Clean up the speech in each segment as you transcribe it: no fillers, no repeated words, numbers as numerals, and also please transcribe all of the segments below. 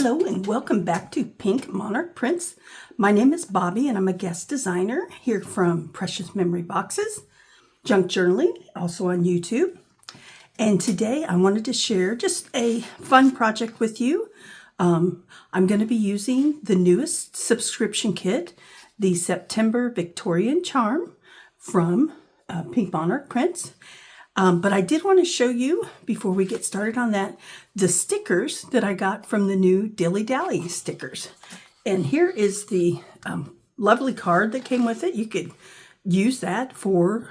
Hello and welcome back to Pink Monarch Prints. My name is Bobby and I'm a guest designer here from Precious Memory Boxes, Junk Journaling, also on YouTube. And today I wanted to share just a fun project with you. I'm going to be using the newest subscription kit, the September Victorian Charm from Pink Monarch Prints. But I did want to show you, before we get started on that, the stickers that I got from the new Dilly Dally stickers. And here is the lovely card that came with it. You could use that for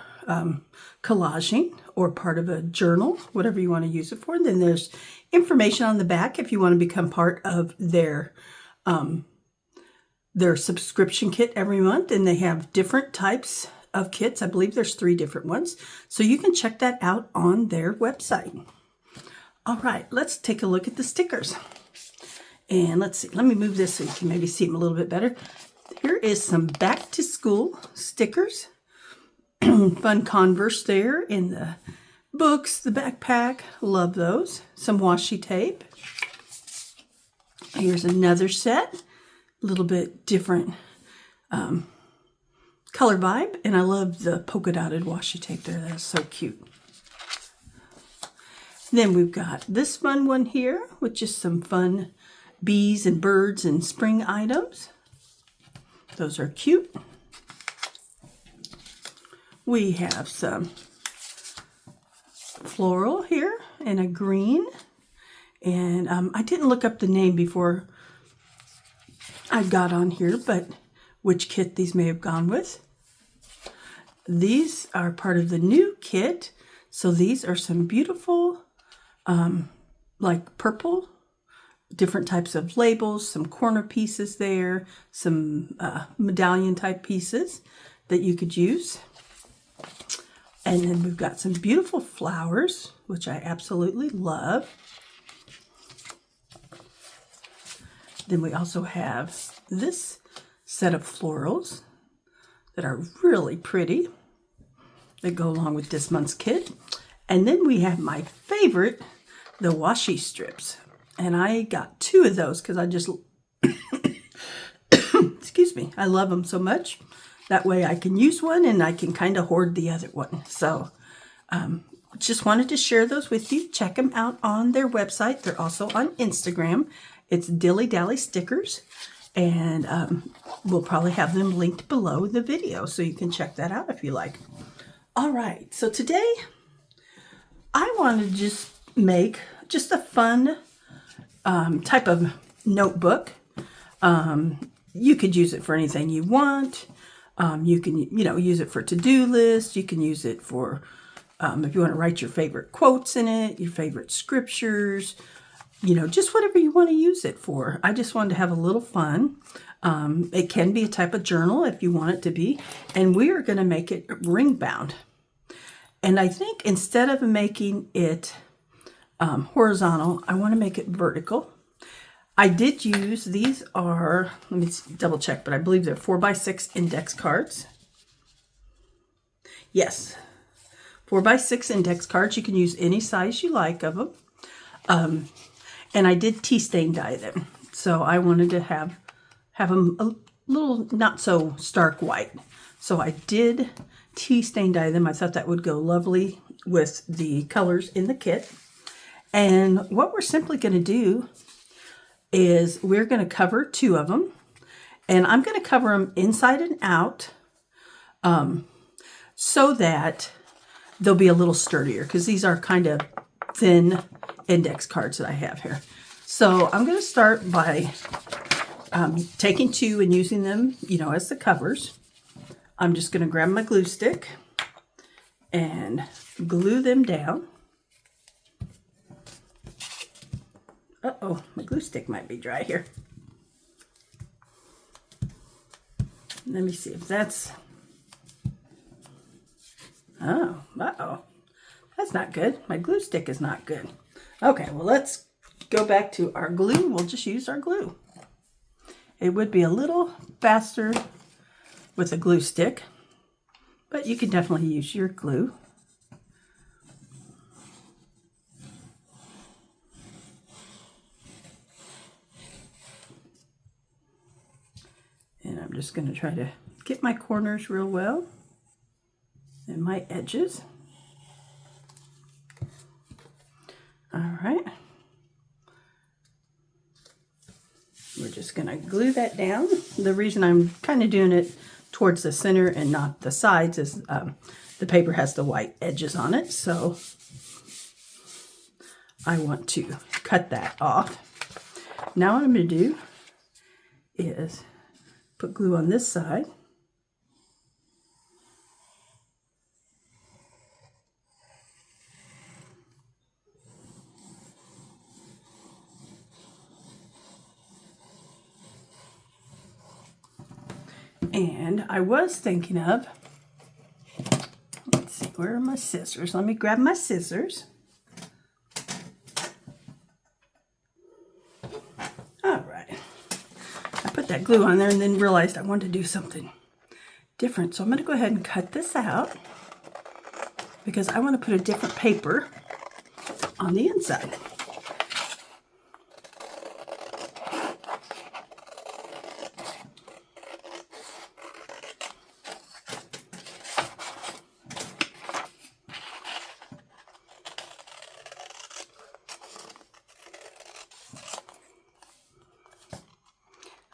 collaging or part of a journal, whatever you want to use it for. And then there's information on the back if you want to become part of their subscription kit every month. And they have different types of kits. I believe there's 3 different ones. So you can check that out on their website. All right, let's take a look at the stickers. And let's see, let me move this so you can maybe see them a little bit better. Here is some back to school stickers. Fun Converse there in the books, the backpack. Love those. Some washi tape. Here's another set. A little bit different color vibe, and I love the polka dotted washi tape there. That's so cute. Then we've got this fun one here with just some fun bees and birds and spring items. Those are cute. We have some floral here in a green, and I didn't look up the name before I got on here, but which kit these may have gone with. These are part of the new kit. So these are some beautiful, like purple, different types of labels, some corner pieces there, some medallion type pieces that you could use. And then we've got some beautiful flowers, which I absolutely love. Then we also have this set of florals that are really pretty, that go along with this month's kit. And then we have my favorite, the washi strips. And I got 2 of those because I just, excuse me, I love them so much. That way I can use one and I can kind of hoard the other one. So just wanted to share those with you. Check them out on their website. They're also on Instagram. It's Dilly Dally Stickers. And we'll probably have them linked below the video, so you can check that out if you like. All right, so today I want to just make just a fun type of notebook. You could use it for anything you want. You can, use it for to-do lists. You can use it for if you want to write your favorite quotes in it, your favorite scriptures, just whatever you want to use it for. I just wanted to have a little fun. It can be a type of journal if you want it to be. And we are going to make it ring bound. And I think instead of making it horizontal, I want to make it vertical. I did use, these are, let me double check, but I believe they're 4x6 index cards. Yes, 4x6 index cards. You can use any size you like of them. And I did tea stain dye them. So I wanted to have them a little not so stark white. So I did tea stain dye them. I thought that would go lovely with the colors in the kit. And what we're simply going to do is we're going to cover 2 of them. And I'm going to cover them inside and out so that they'll be a little sturdier, because these are kind of thin index cards that I have here. So I'm going to start by taking 2 and using them, as the covers. I'm just going to grab my glue stick and glue them down. Uh-oh, my glue stick might be dry here. Let me see if that's, oh, uh-oh. That's not good. My glue stick is not good. Okay, well, let's go back to our glue. We'll just use our glue. It would be a little faster with a glue stick, but you can definitely use your glue. just going to try to get my corners real well and my edges. All right. We're just going to glue that down. The reason I'm kind of doing it towards the center and not the sides is the paper has the white edges on it, so I want to cut that off. Now what I'm going to do is put glue on this side. And I was thinking of, let's see, where are my scissors? Let me grab my scissors. All right. I put that glue on there and then realized I wanted to do something different. So I'm going to go ahead and cut this out because I want to put a different paper on the inside.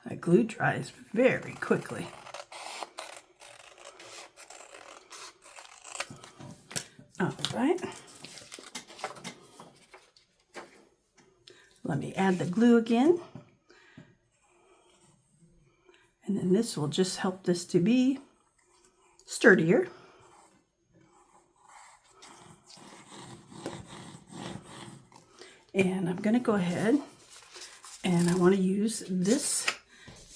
That glue dries very quickly. All right. Let me add the glue again. And then this will just help this to be sturdier. And I'm going to go ahead and I want to use this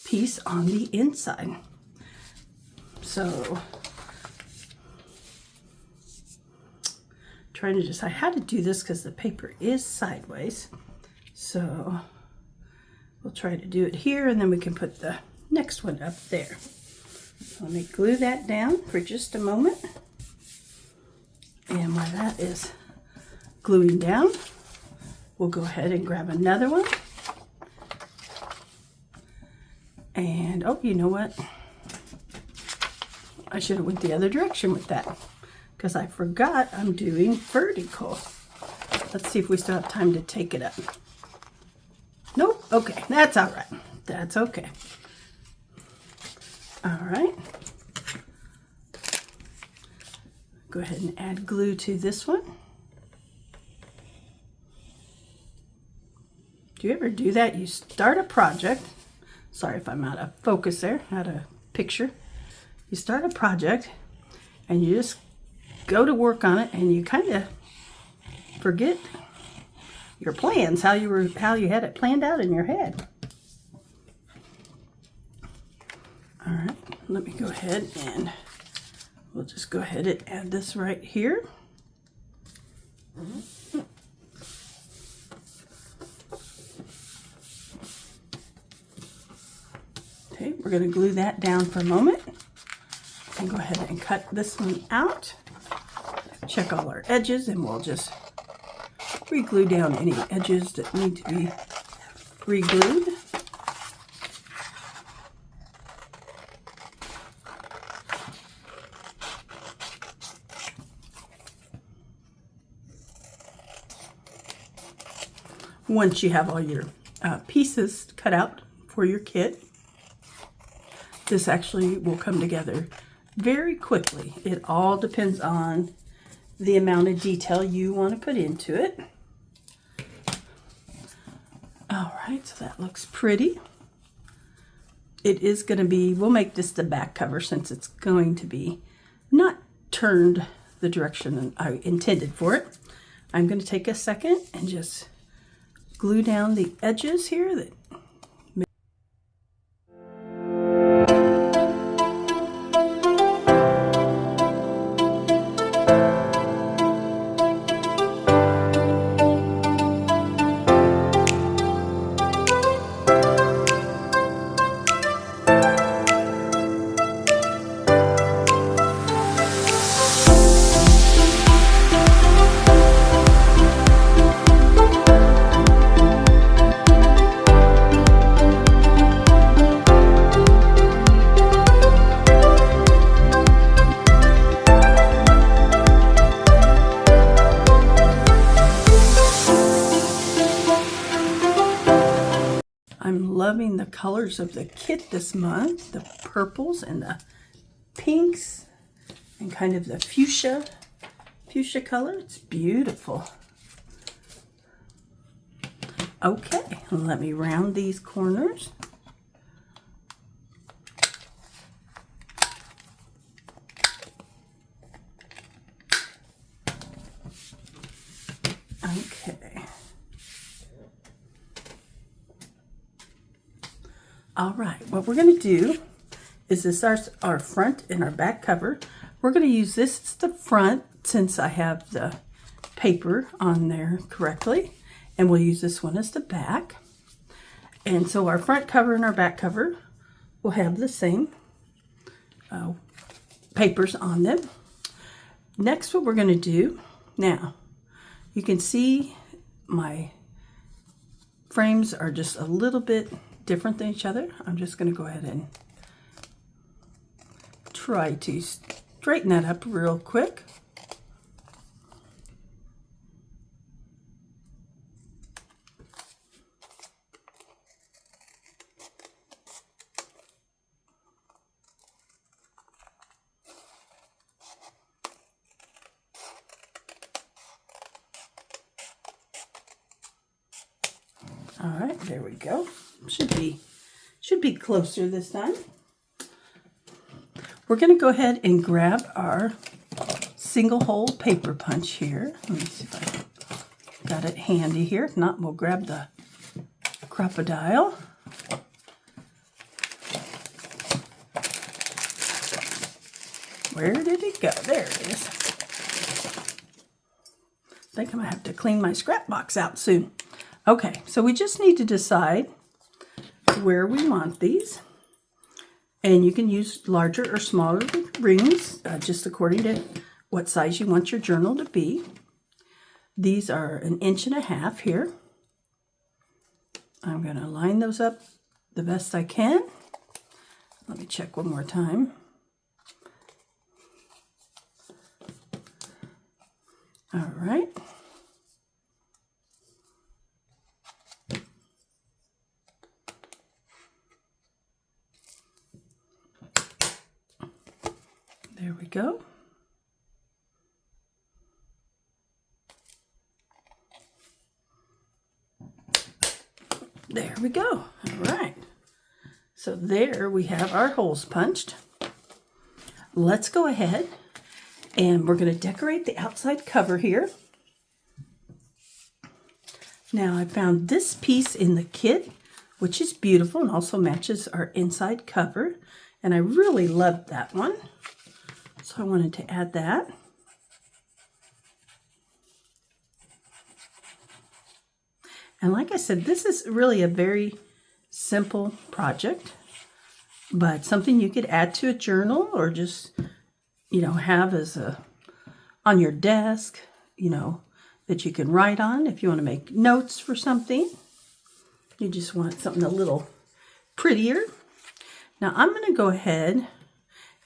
piece on the inside. So trying to decide how to do this because the paper is sideways. So we'll try to do it here and then we can put the next one up there. Let me glue that down for just a moment. And while that is gluing down, we'll go ahead and grab another one. And, oh, you know what? I should have went the other direction with that because I forgot I'm doing vertical. Let's see if we still have time to take it up. Nope. Okay. That's all right. That's okay. All right. Go ahead and add glue to this one. Do you ever do that? You start a project. Sorry if I'm out of focus there, out of picture. You start a project and you just go to work on it and you kind of forget your plans, how you had it planned out in your head. All right, let me go ahead and we'll just go ahead and add this right here. Okay, we're going to glue that down for a moment and go ahead and cut this one out. Check all our edges and we'll just re-glue down any edges that need to be re-glued. Once you have all your pieces cut out for your kit, this actually will come together very quickly. It all depends on the amount of detail you want to put into it. All right, so that looks pretty. It is going to be, we'll make this the back cover since it's going to be not turned the direction I intended for it. I'm going to take a second and just glue down the edges here that I'm loving the colors of the kit this month, the purples and the pinks and kind of the fuchsia color. It's beautiful. Okay, let me round these corners. Okay. All right, what we're going to do is this our front and our back cover. We're going to use this as the front since I have the paper on there correctly, and we'll use this one as the back. And so our front cover and our back cover will have the same papers on them. Next, what we're going to do, now you can see my frames are just a little bit different than each other. I'm just going to go ahead and try to straighten that up real quick. All right, there we go. Should be closer this time. We're going to go ahead and grab our single hole paper punch here. Let me see if I got it handy here. If not, we'll grab the crocodile. Where did it go? There it is. I think I'm going to have to clean my scrap box out soon. Okay, so we just need to decide where we want these. And you can use larger or smaller rings, just according to what size you want your journal to be. These are 1.5 inches here. I'm going to line those up the best I can. Let me check one more time. All right. There we go. There we go. All right. So there we have our holes punched. Let's go ahead and we're going to decorate the outside cover here. Now I found this piece in the kit, which is beautiful and also matches our inside cover. And I really loved that one. So I wanted to add that. And like I said, this is really a very simple project, but something you could add to a journal or just, have as on your desk, that you can write on if you want to make notes for something. You just want something a little prettier. Now I'm going to go ahead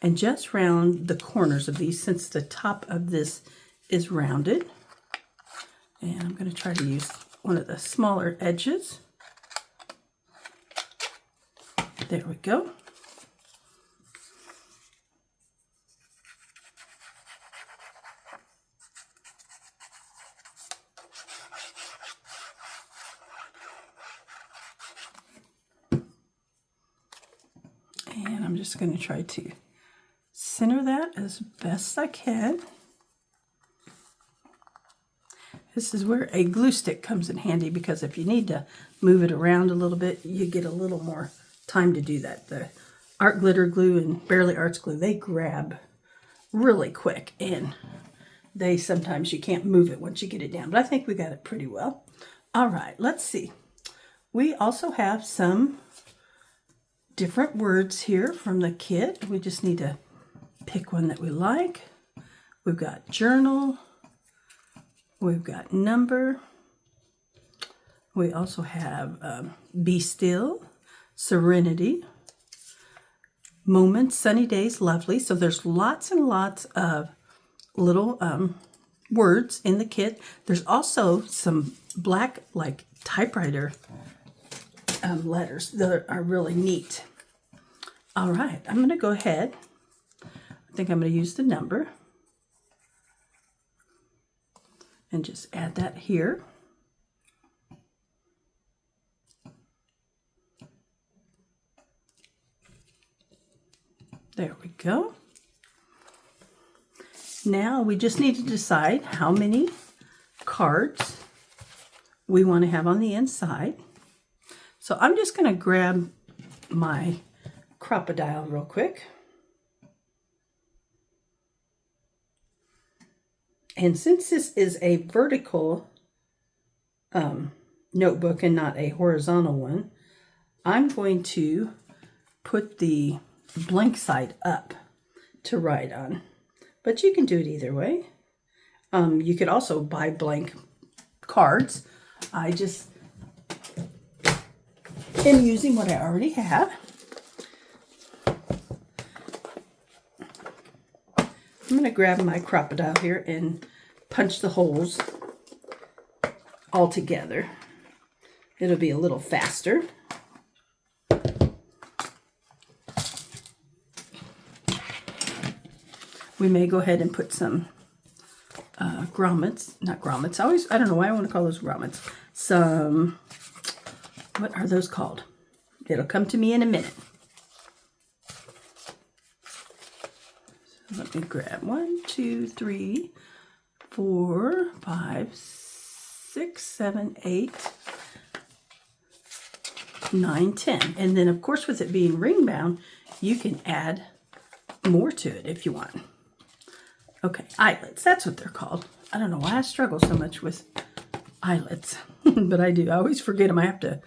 and just round the corners of these since the top of this is rounded. And I'm going to try to use one of the smaller edges. There we go. And I'm just going to try to center that as best I can. This is where a glue stick comes in handy because if you need to move it around a little bit, you get a little more time to do that. The art glitter glue and Barely Arts glue, they grab really quick and sometimes you can't move it once you get it down, but I think we got it pretty well. All right, let's see. We also have some different words here from the kit. We just need to pick one that we like. We've got journal. We've got number. We also have be still, serenity, moments, sunny days, lovely. So there's lots and lots of little words in the kit. There's also some black typewriter letters that are really neat. All right, I'm going to go ahead. I think I'm going to use the number and just add that here. There we go. Now we just need to decide how many cards we want to have on the inside. So I'm just going to grab my crocodile real quick. And since this is a vertical notebook and not a horizontal one, I'm going to put the blank side up to write on. But you can do it either way. You could also buy blank cards. I just am using what I already have. I'm going to grab my crocodile here and punch the holes all together. It'll be a little faster. We may go ahead and put some grommets, not grommets. I don't know why I want to call those grommets. Some, what are those called? It'll come to me in a minute. So let me grab 1, 2, 3, 4, 5, 6, 7, 8, 9, 10. And then of course with it being ring bound, you can add more to it if you want. Okay, eyelets, that's what they're called. I don't know why I struggle so much with eyelets, but I do. I always forget them. I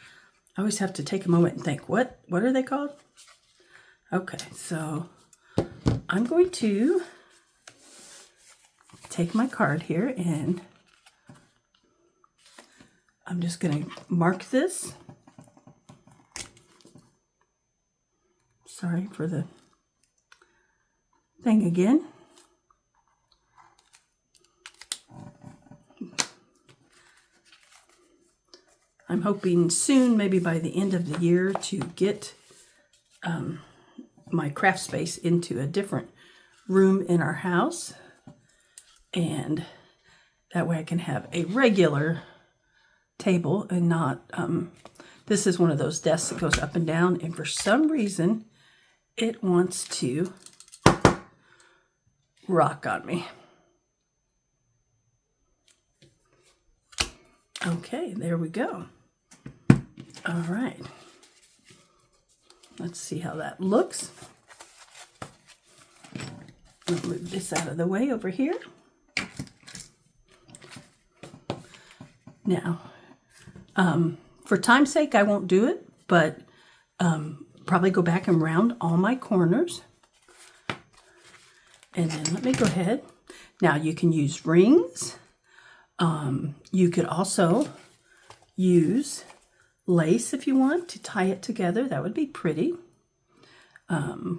always have to take a moment and think, what are they called? Okay, so I'm going to take my card here and I'm just going to mark this. Sorry for the thing again. I'm hoping soon, maybe by the end of the year, to get my craft space into a different room in our house. And that way I can have a regular table and not, this is one of those desks that goes up and down. And for some reason, it wants to rock on me. Okay, there we go. All right. Let's see how that looks. I'll move this out of the way over here. Now, for time's sake, I won't do it, but probably go back and round all my corners. And then let me go ahead. Now, you can use rings. You could also use lace if you want to tie it together. That would be pretty.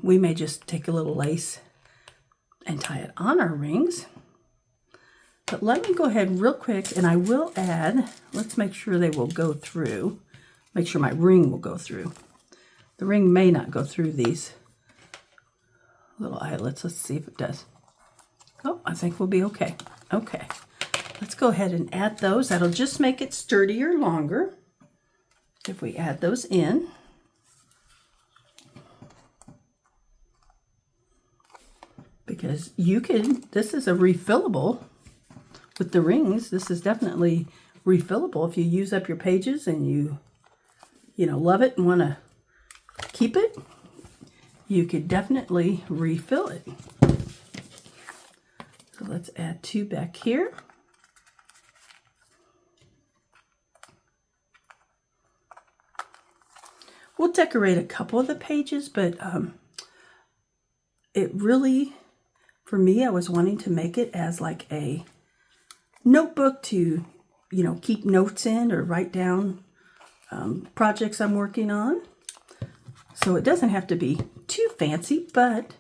We may just take a little lace and tie it on our rings. But let me go ahead real quick and I will add, let's make sure they will go through. Make sure my ring will go through. The ring may not go through these little eyelets. Let's see if it does. Oh, I think we'll be okay. Okay. Let's go ahead and add those. That'll just make it sturdier longer if we add those in. Because you can, this is a refillable with the rings. This is definitely refillable. If you use up your pages and you love it and want to keep it, you could definitely refill it. So let's add 2 back here. We'll decorate a couple of the pages, but it really, for me, I was wanting to make it as like a notebook to, keep notes in or write down projects I'm working on. So it doesn't have to be too fancy, but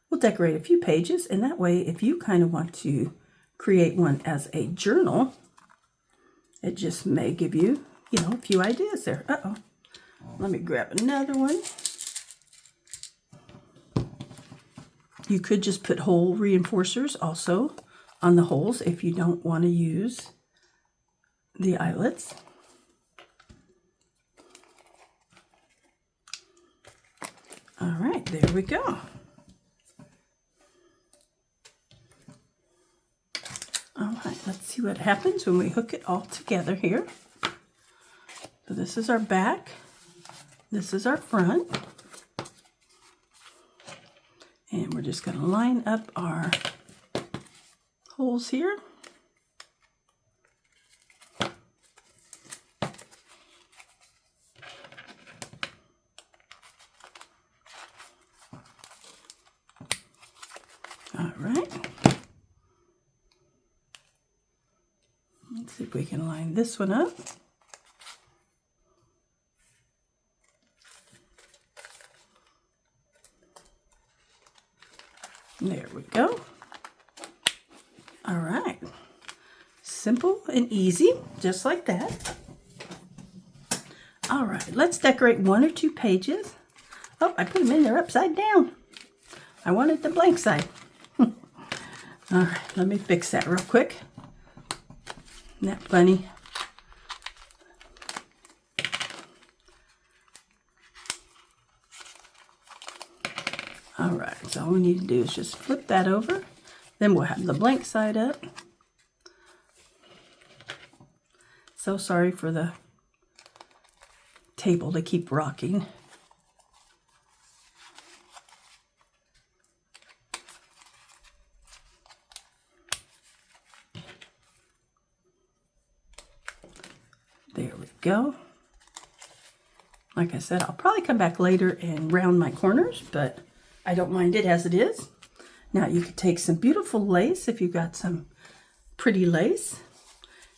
we'll decorate a few pages. And that way, if you kind of want to create one as a journal, it just may give you, a few ideas there. Uh-oh. Let me grab another one. You could just put hole reinforcers also on the holes if you don't want to use the eyelets. All right, there we go. All right, let's see what happens when we hook it all together here. So this is our back. This is our front. And we're just going to line up our holes here. All right. Let's see if we can line this one up. There we go. All right. Simple and easy, just like that. All right, let's decorate 1 or 2 pages. Oh, I put them in there upside down. I wanted the blank side. All right, let me fix that real quick. Isn't that funny? All right, so all we need to do is just flip that over. Then we'll have the blank side up. So sorry for the table to keep rocking. There we go. Like I said, I'll probably come back later and round my corners, but I don't mind it as it is. Now you could take some beautiful lace if you've got some pretty lace.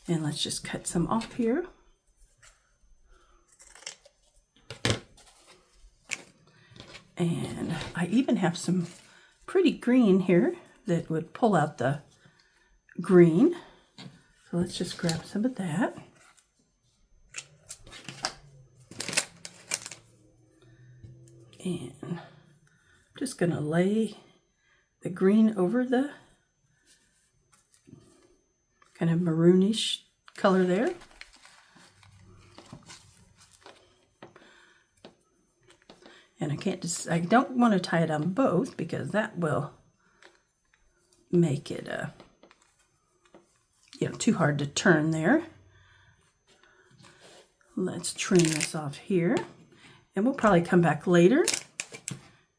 And let's just cut some off here. And I even have some pretty green here that would pull out the green. So let's just grab some of that. And I'm just going to lay the green over the kind of maroonish color there. And I don't want to tie it on both because that will make it too hard to turn there. Let's trim this off here. And we'll probably come back later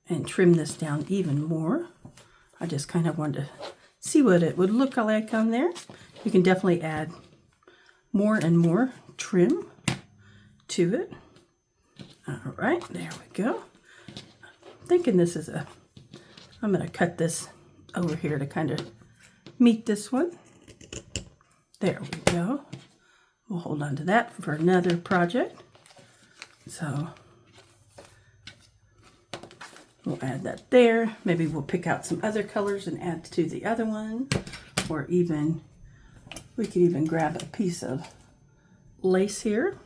and trim this down even more. I just kind of wanted to see what it would look like on there. You can definitely add more and more trim to it. All right, there we go. I'm thinking this is I'm going to cut this over here to kind of meet this one. There we go. We'll hold on to that for another project. So we'll add that there. Maybe we'll pick out some other colors and add to the other one. Or even, we could even grab a piece of lace here.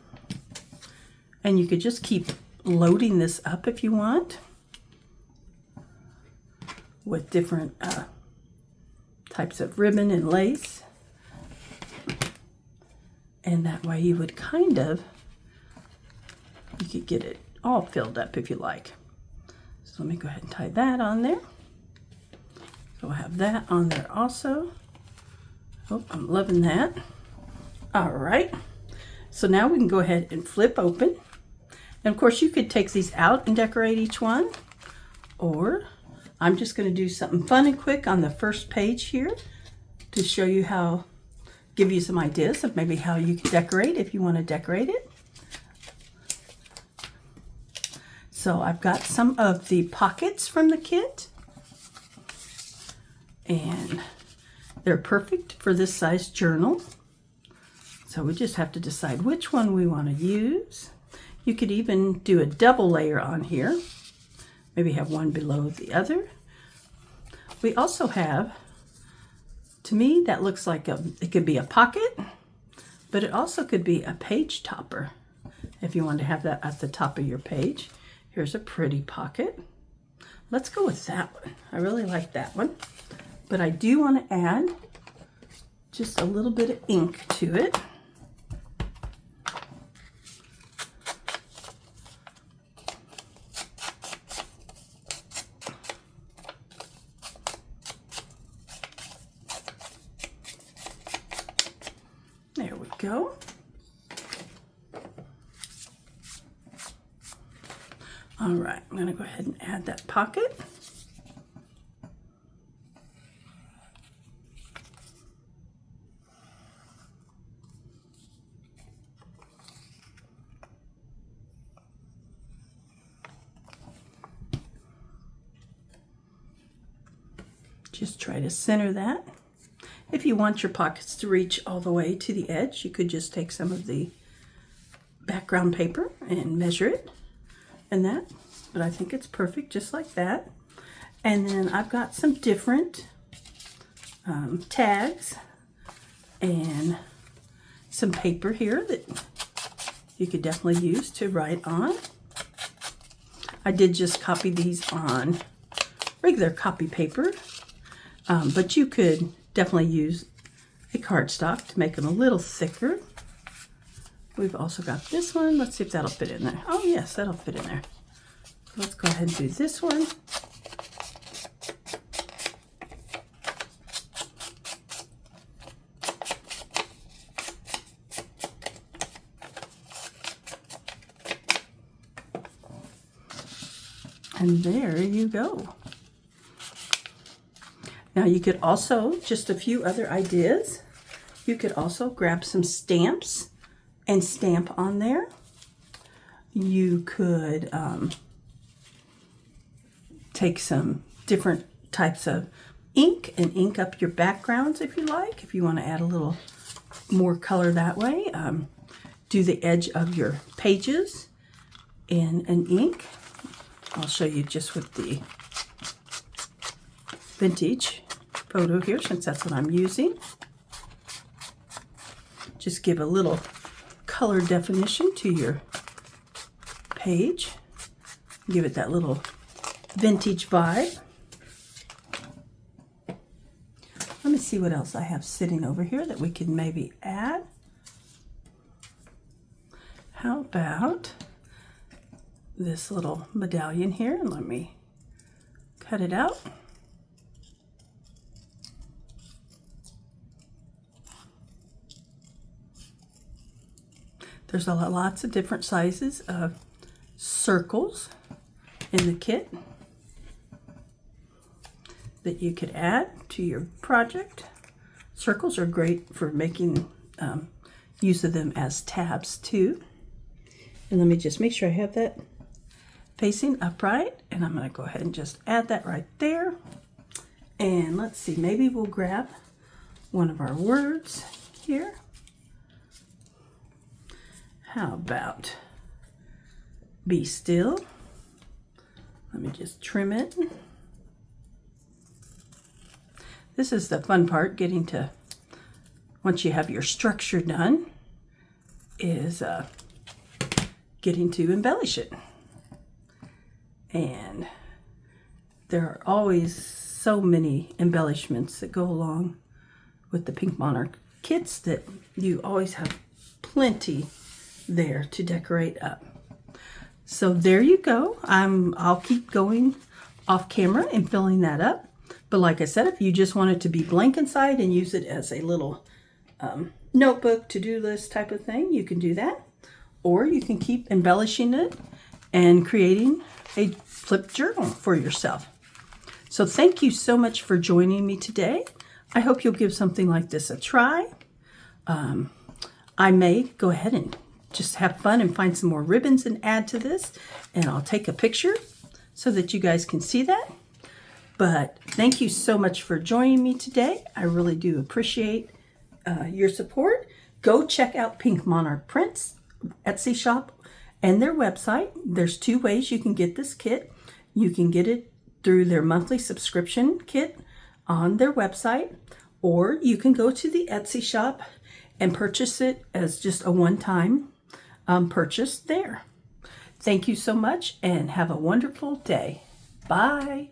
And you could just keep loading this up if you want with different types of ribbon and lace. And that way you would you could get it all filled up if you like. So let me go ahead and tie that on there. So we'll have that on there also. Oh, I'm loving that. All right. So now we can go ahead and flip open. And of course you could take these out and decorate each one. Or I'm just going to do something fun and quick on the first page here to show you how, give you some ideas of maybe how you can decorate if you want to decorate it. So I've got some of the pockets from the kit, and they're perfect for this size journal. So we just have to decide which one we want to use. You could even do a double layer on here. Maybe have one below the other. We also have, to me, that looks like it could be a pocket, but it also could be a page topper. if you want to have that at the top of your page. Here's a pretty pocket. Let's go with that one. I really like that one. But I do want to add just a little bit of ink to it. There we go. All right, I'm going to go ahead and add that pocket. Just try to center that. If you want your pockets to reach all the way to the edge, you could just take some of the background paper and measure it and that. But I think it's perfect just like that. And then I've got some different tags and some paper here that you could definitely use to write on. I did just copy these on regular copy paper. But you could definitely use a cardstock to make them a little thicker. We've also got this one. Let's see if that'll fit in there. Oh yes, that'll fit in there. Let's go ahead and do this one. And there you go. Now you could also, just a few other ideas, you could also grab some stamps and stamp on there. You could take some different types of ink and ink up your backgrounds if you like, if you want to add a little more color that way. Do the edge of your pages in an ink. I'll show you just with the vintage photo here, since that's what I'm using. Just give a little color definition to your page. Give it that little vintage vibe. Let me see what else I have sitting over here that we can maybe add. How about this little medallion here? And let me cut it out. There's lots of different sizes of circles in the kit that you could add to your project. Circles are great for making use of them as tabs too. And let me just make sure I have that facing upright, and I'm going to go ahead and just add that right there. And let's see, maybe we'll grab one of our words here. How about be still? Let me just trim it. This is the fun part, getting to, once you have your structure done, is getting to embellish it. And there are always so many embellishments that go along with the Pink Monarch kits that you always have plenty there to decorate up. So there you go. I'll keep going off camera and filling that up. But like I said, if you just want it to be blank inside and use it as a little notebook, to-do list type of thing, you can do that. Or you can keep embellishing it and creating a flip journal for yourself. So thank you so much for joining me today. I hope you'll give something like this a try. I may go ahead and just have fun and find some more ribbons and add to this, and I'll take a picture so that you guys can see that. But thank you so much for joining me today. I really do appreciate your support. Go check out Pink Monarch Prints Etsy shop and their website. There's two ways you can get this kit. You can get it through their monthly subscription kit on their website, or you can go to the Etsy shop and purchase it as just a one-time purchase there. Thank you so much and have a wonderful day. Bye.